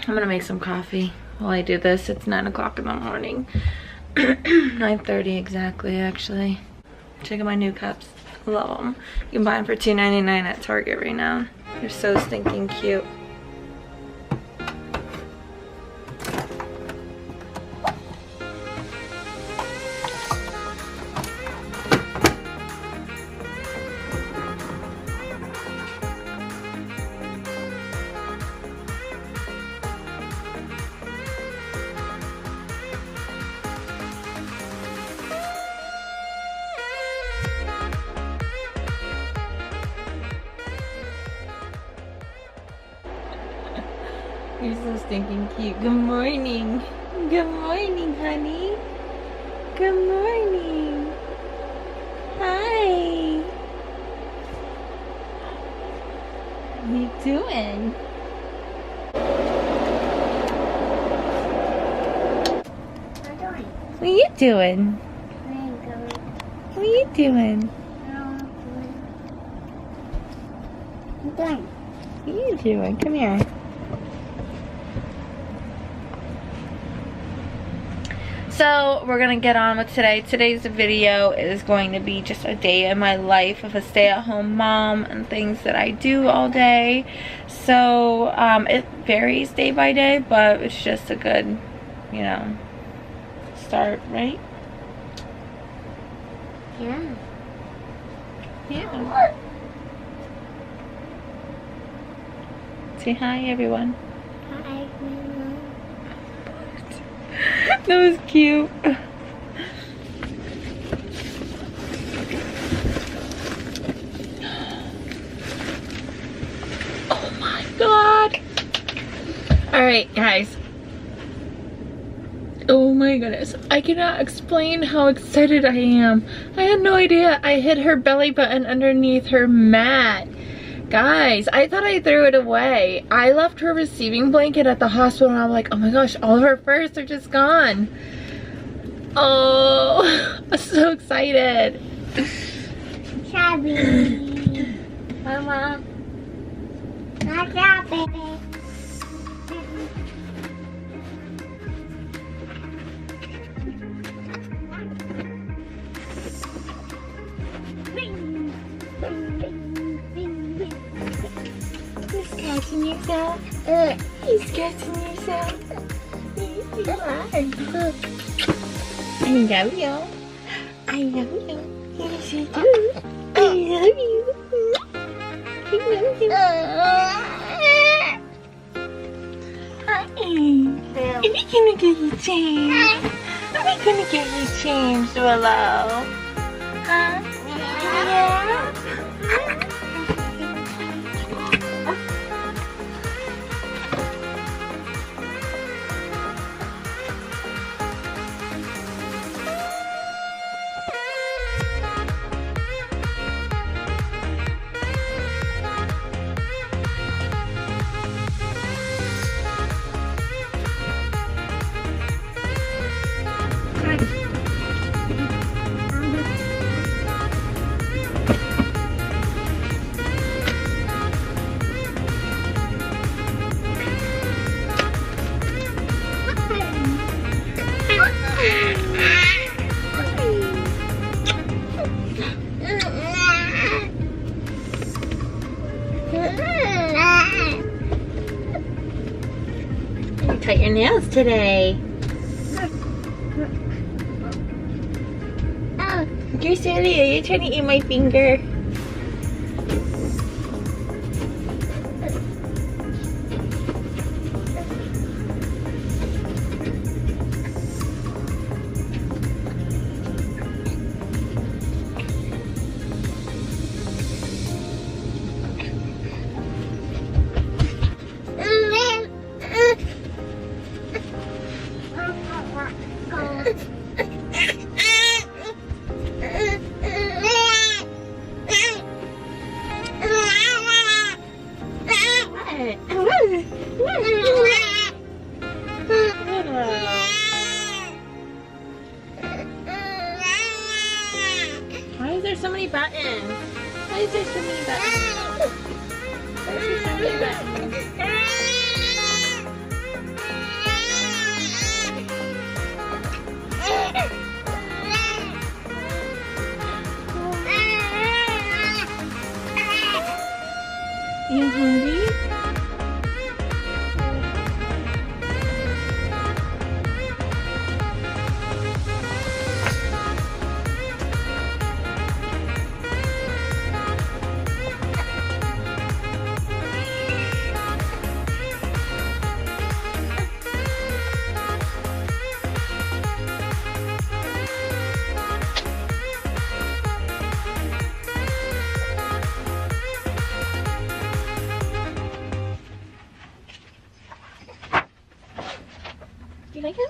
I'm gonna make some coffee while I do this. It's 9 o'clock in the morning. 9:30 exactly, actually. Check out my new cups. Love them. You can buy them for $2.99 at Target right now. They're so stinking cute. You're so stinking cute. Good morning. Good morning, honey. Good morning. Hi. What are you doing? What are you doing? What are you doing? What are you doing? Come here. So we're gonna get on with today. Today's video is going to be just a day in my life of a stay-at-home mom and things that I do all day. So it varies day by day, but it's just a good, you know, start, right? Yeah. Yeah. Say hi, everyone. Hi. That was cute. Oh my god. Alright, guys. Oh my goodness. I cannot explain how excited I am. I had no idea I hid her belly button underneath her mat. Guys, I thought I threw it away. I left her receiving blanket at the hospital and I'm like, oh my gosh, all of her furs are just gone. Oh, I'm so excited. Chubby. Mama. Not chubby. Scratching yourself? You scratching yourself? Yes, you are. I love you. I love you. Yes, you do. I love you. I love you. Hi. Are we gonna get you changed? Are we gonna get you changed, Willow? Huh? Yeah? You cut your nails today. You're silly. You're trying to eat my finger. Why is there so many buttons? Why is there so many buttons? Why is there so many buttons? You like him?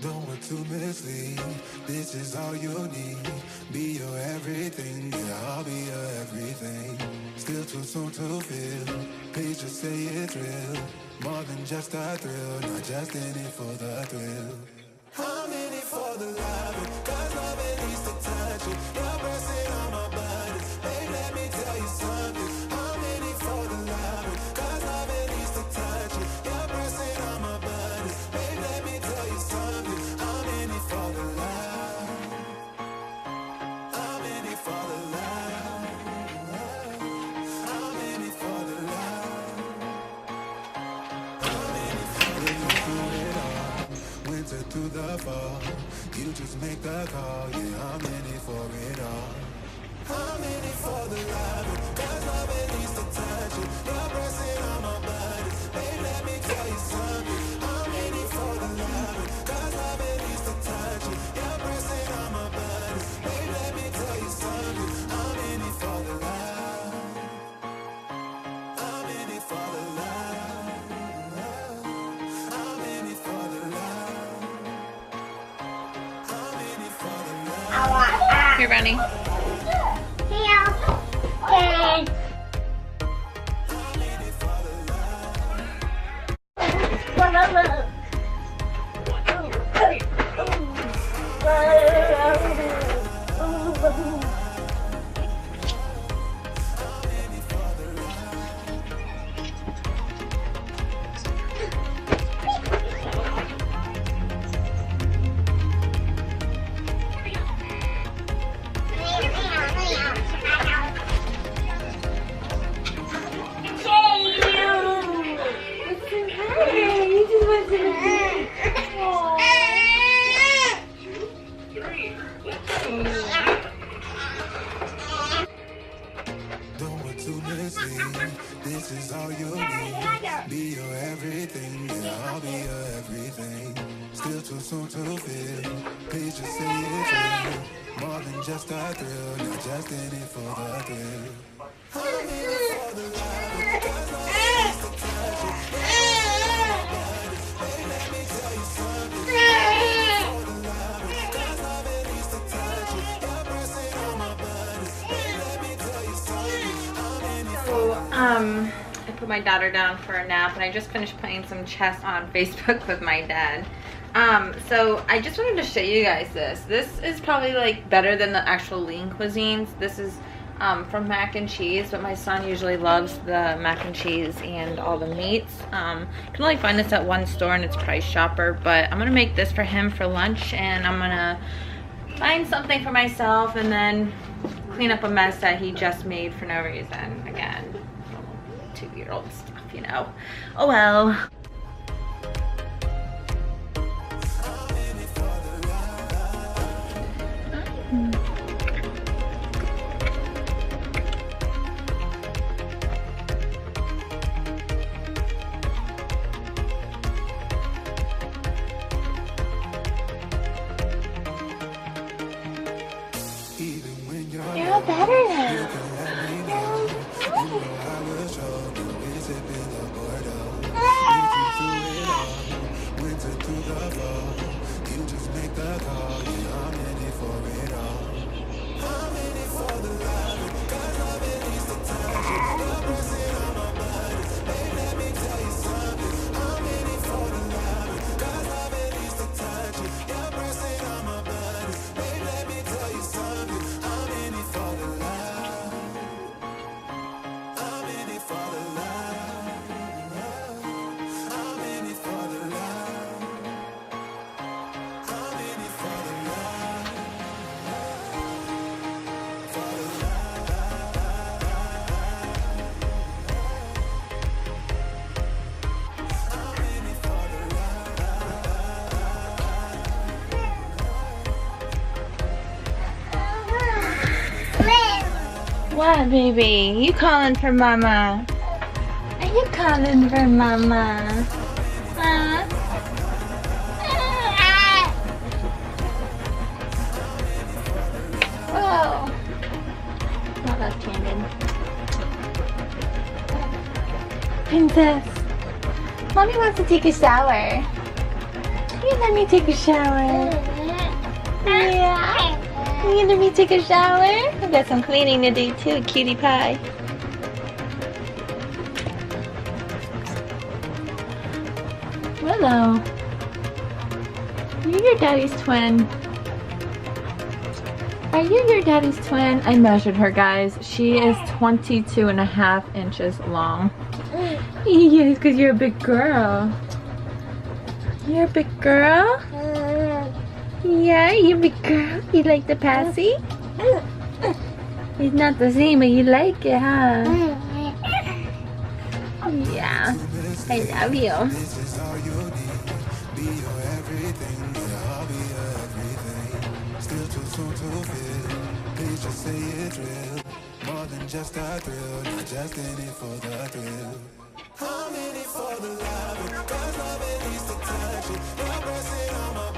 Don't want to mislead. This is all you need. Be your everything. Yeah, I'll be your everything. Still too soon to feel. Please just say it's real. More than just a thrill. Not just in it for the thrill. I'm in it for the love. Cause love it needs to touch it. You're pressing on my body. Babe, let me tell you something. I'm in it for the love. Cause love it needs to touch it. You're pressing on my body. Babe, let me tell you something. I'm in it for the love. I'm in it for the love. I'm in it for the love. I'm in it for the love. Winter through the fall. You just make the call. Yeah, I'm in it for it all. I'm in it for the love. Cause love it needs to touch it. You're pressing on my body. Babe, let me tell you something. I'm in it for the love. Cause love it needs to touch it. You're pressing on my body. Babe, let me tell you something. I'm in it for the love. I'm in it for the love. I'm in it for the love. I'm in it for the love. Here, Bunny. Don't want to mislead. This is all you need. Be your everything. Yeah, I'll be your everything. Still too soon to feel. Please just say it's real. More than just a thrill. Not just in it for the thrill. I'm in it for the love. Cause love needs to touch it. Hey, let me tell you something. For the love. Cause love it needs to touch it. You're pressing on my body. Hey, let me tell you something. I'm in it for the love. I put my daughter down for a nap and I just finished playing some chess on Facebook with my dad. So I just wanted to show you guys this. This is probably like better than the actual Lean Cuisines. This is from Mac and Cheese, but my son usually loves the mac and cheese and all the meats. You can only find this at one store and it's Price Chopper, but I'm gonna make this for him for lunch and I'm gonna find something for myself and then clean up a mess that he just made for no reason. Again, 2-year-old stuff, you know. Oh well. You're better now. I'm in it for the love. What, baby? You calling for mama? Are you calling for mama? Huh? Whoa. Not left-handed. Princess. Mommy wants to take a shower. You let me take a shower. Yeah. You let me take a shower? I got some cleaning to do too, cutie pie. Hello. You're your daddy's twin. Are you your daddy's twin? I measured her, guys. She is 22.5 inches long. Yes, because you're a big girl. You're a big girl? Yeah, you a big girl. You like the passy? It's not the same, but you like it, huh? Yeah. I love you. This is all you need. Be your everything, yeah, I'll be your everything. Still too soon to feel. Please just say it's real. More than just a thrill, not just in it for the thrill. I'm in it for the love, 'cause love it needs to touch it. You're pressing on my